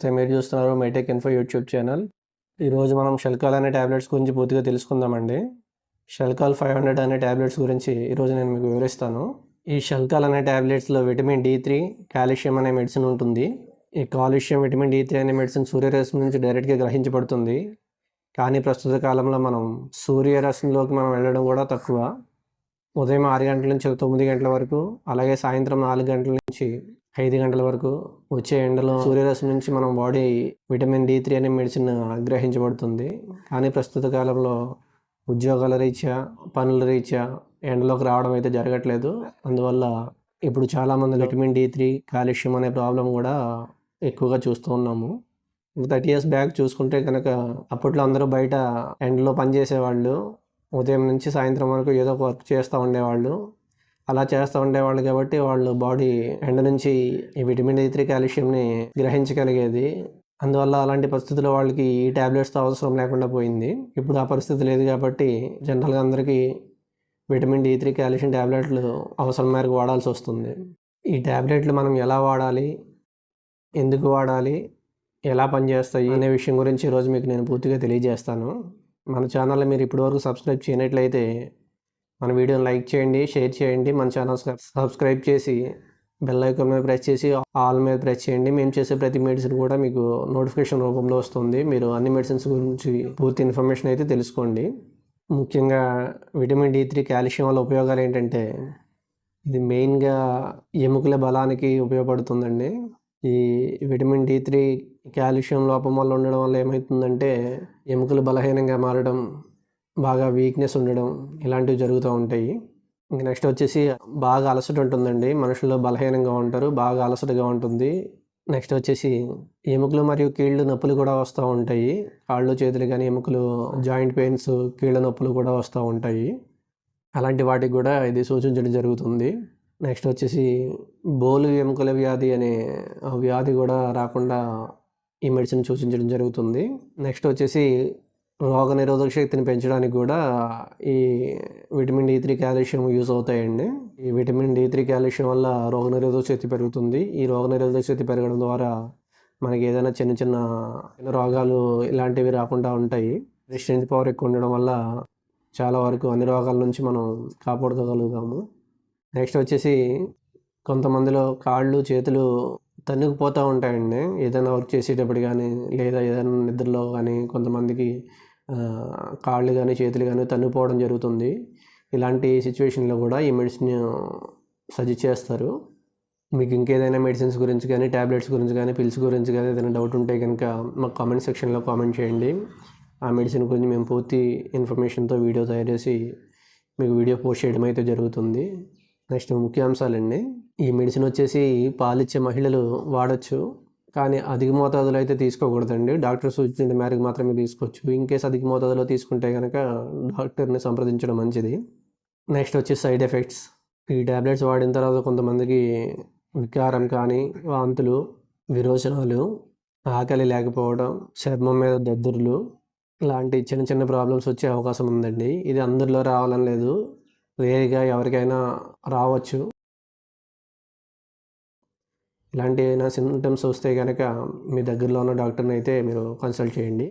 నమస్తే. మీరు చూస్తున్నారు మైటెక్ ఇన్ఫో యూట్యూబ్ ఛానల్. ఈరోజు మనం షెల్కాల్ అనే ట్యాబ్లెట్స్ గురించి పూర్తిగా తెలుసుకుందామండి. షెల్కాల్ 500 అనే ట్యాబ్లెట్స్ గురించి ఈరోజు నేను మీకు వివరిస్తాను. ఈ షెల్కాల్ అనే ట్యాబ్లెట్స్లో విటమిన్ D3, కాల్షియం అనే మెడిసిన్ ఉంటుంది. ఈ కాల్షియం, విటమిన్ D3 అనే మెడిసిన్ సూర్యరశ్మి నుంచి డైరెక్ట్గా గ్రహించబడుతుంది. కానీ ప్రస్తుత కాలంలో మనం సూర్యరశ్మిలోకి వెళ్ళడం కూడా తక్కువ. ఉదయం 6 గంటల నుంచి 9 గంటల వరకు, అలాగే సాయంత్రం 4 గంటల నుంచి 5 గంటల వరకు వచ్చే ఎండలో సూర్యరశ్మి నుంచి మనం బాడీ విటమిన్ D3 అనే మెడిసిన్ గ్రహించబడుతుంది. కానీ ప్రస్తుత కాలంలో ఉద్యోగాల రీత్యా, పనుల రీత్యా ఎండలోకి రావడం అయితే జరగట్లేదు. అందువల్ల ఇప్పుడు చాలామంది విటమిన్ D3, కాల్షియం అనే ప్రాబ్లం కూడా ఎక్కువగా చూస్తూ ఉన్నాము. 30 years బ్యాక్ చూసుకుంటే కనుక అప్పట్లో అందరూ బయట ఎండలో పనిచేసేవాళ్ళు. ఉదయం నుంచి సాయంత్రం వరకు ఏదో ఒక వర్క్ చేస్తూ ఉండేవాళ్ళు. అలా చేస్తూ ఉండేవాళ్ళు కాబట్టి వాళ్ళు బాడీ ఎండ నుంచి ఈ విటమిన్ D3, కాల్షియంని గ్రహించగలిగేది. అందువల్ల అలాంటి పరిస్థితుల్లో వాళ్ళకి ఈ ట్యాబ్లెట్స్తో అవసరం లేకుండా పోయింది. ఇప్పుడు ఆ పరిస్థితి లేదు కాబట్టి జనరల్గా అందరికీ విటమిన్ D3, కాల్షియం ట్యాబ్లెట్లు అవసరం మేరకు వాడాల్సి వస్తుంది. ఈ ట్యాబ్లెట్లు మనం ఎలా వాడాలి, ఎందుకు వాడాలి, ఎలా పనిచేస్తాయి అనే విషయం గురించి ఈరోజు మీకు నేను పూర్తిగా తెలియజేస్తాను. మన ఛానల్ని మీరు ఇప్పటివరకు సబ్స్క్రైబ్ చేయనట్లయితే మన వీడియోని లైక్ చేయండి, షేర్ చేయండి. మన ఛానల్ సబ్స్క్రైబ్ చేసి బెల్ ఐకాన్ మీద ప్రెస్ చేసి ఆల్ మీద ప్రెస్ చేయండి. మేము చేసే ప్రతి మెడిసిన్ కూడా మీకు నోటిఫికేషన్ రూపంలో వస్తుంది. మీరు అన్ని మెడిసిన్స్ గురించి పూర్తి ఇన్ఫర్మేషన్ అయితే తెలుసుకోండి. ముఖ్యంగా విటమిన్ D3, కాల్షియం వల్ల ఉపయోగాలు ఏంటంటే ఇది మెయిన్గా ఎముకల బలానికి ఉపయోగపడుతుందండి. ఈ విటమిన్ D3, కాల్షియం లోపం వల్ల ఉండడం వల్ల ఏమవుతుందంటే ఎముకలు బలహీనంగా మారడం, బాగా వీక్నెస్ ఉండడం ఇలాంటివి జరుగుతూ ఉంటాయి. ఇంక నెక్స్ట్ వచ్చేసి బాగా అలసట ఉంటుందండి. మనుషులు బలహీనంగా ఉంటారు, బాగా అలసటగా ఉంటుంది. నెక్స్ట్ వచ్చేసి ఎముకలు మరియు కీళ్ళు నొప్పులు కూడా వస్తూ ఉంటాయి. కాళ్ళు, చేతులు కానీ ఎముకలు, జాయింట్ పెయిన్స్, కీళ్ళ నొప్పులు కూడా వస్తూ ఉంటాయి. అలాంటి వాటికి కూడా ఇది సూచించడం జరుగుతుంది. నెక్స్ట్ వచ్చేసి బోలు ఎముకల వ్యాధి అనే వ్యాధి కూడా రాకుండా ఈ మెడిసిన్ సూచించడం జరుగుతుంది. నెక్స్ట్ వచ్చేసి రోగనిరోధక శక్తిని పెంచడానికి కూడా ఈ విటమిన్ D3, కాల్షియం యూజ్ అవుతాయండి. ఈ విటమిన్ D3, కాల్షియం వల్ల రోగనిరోధక శక్తి పెరుగుతుంది. ఈ రోగనిరోధక శక్తి పెరగడం ద్వారా మనకి ఏదైనా చిన్న చిన్న రోగాలు ఇలాంటివి రాకుండా ఉంటాయి. రెసిస్టెన్స్ పవర్ ఎక్కువ ఉండడం వల్ల చాలా వరకు అన్ని రోగాల నుంచి మనం కాపాడుకోగలుగుతాము. నెక్స్ట్ వచ్చేసి కొంతమందిలో కాళ్ళు, చేతులు తన్నుకుపోతూ ఉంటాయండి. ఏదైనా వర్క్ చేసేటప్పుడు కానీ, లేదా ఏదైనా నిద్రలో కానీ కొంతమందికి కాళ్ళు కానీ, చేతులు కానీ తన్నుకుపోవడం జరుగుతుంది. ఇలాంటి సిచ్యువేషన్లో కూడా ఈ మెడిసిన్ సజెస్ట్ చేస్తారు. మీకు ఇంకేదైనా మెడిసిన్స్ గురించి కానీ, ట్యాబ్లెట్స్ గురించి కానీ, పిల్స్ గురించి కానీ ఏదైనా డౌట్ ఉంటే కనుక మాకు కామెంట్ సెక్షన్లో కామెంట్ చేయండి. ఆ మెడిసిన్ గురించి మేము పూర్తి ఇన్ఫర్మేషన్తో వీడియో తయారు చేసి మీకు వీడియో పోస్ట్ చేయడం అయితే జరుగుతుంది. నెక్స్ట్ ముఖ్యాంశాలండి. ఈ మెడిసిన్ వచ్చేసి పాలిచ్చే మహిళలు వాడచ్చు, కానీ అధిక మోతాదులో అయితే తీసుకోకూడదండి. డాక్టర్ సూచించిన మేరకు మాత్రమే తీసుకోవచ్చు. ఇన్ కేస్ అధిక మోతాదులో తీసుకుంటే కనుక డాక్టర్ని సంప్రదించడం మంచిది. నెక్స్ట్ వచ్చి సైడ్ ఎఫెక్ట్స్. ఈ ట్యాబ్లెట్స్ వాడిన తర్వాత కొంతమందికి వికారం కానీ, వాంతులు, విరోచనాలు, ఆకలి లేకపోవడం, చర్మం మీద దద్దుర్లు ఇలాంటి చిన్న చిన్న ప్రాబ్లమ్స్ వచ్చే అవకాశం ఉందండి. ఇది అందరిలో రావాలని లేదు, రేర్గా ఎవరికైనా రావచ్చు. ఇలాంటి ఏమైనా సింటమ్స్ వస్తే కనుక మీ దగ్గరలో ఉన్న డాక్టర్ని అయితే మీరు కన్సల్ట్ చేయండి.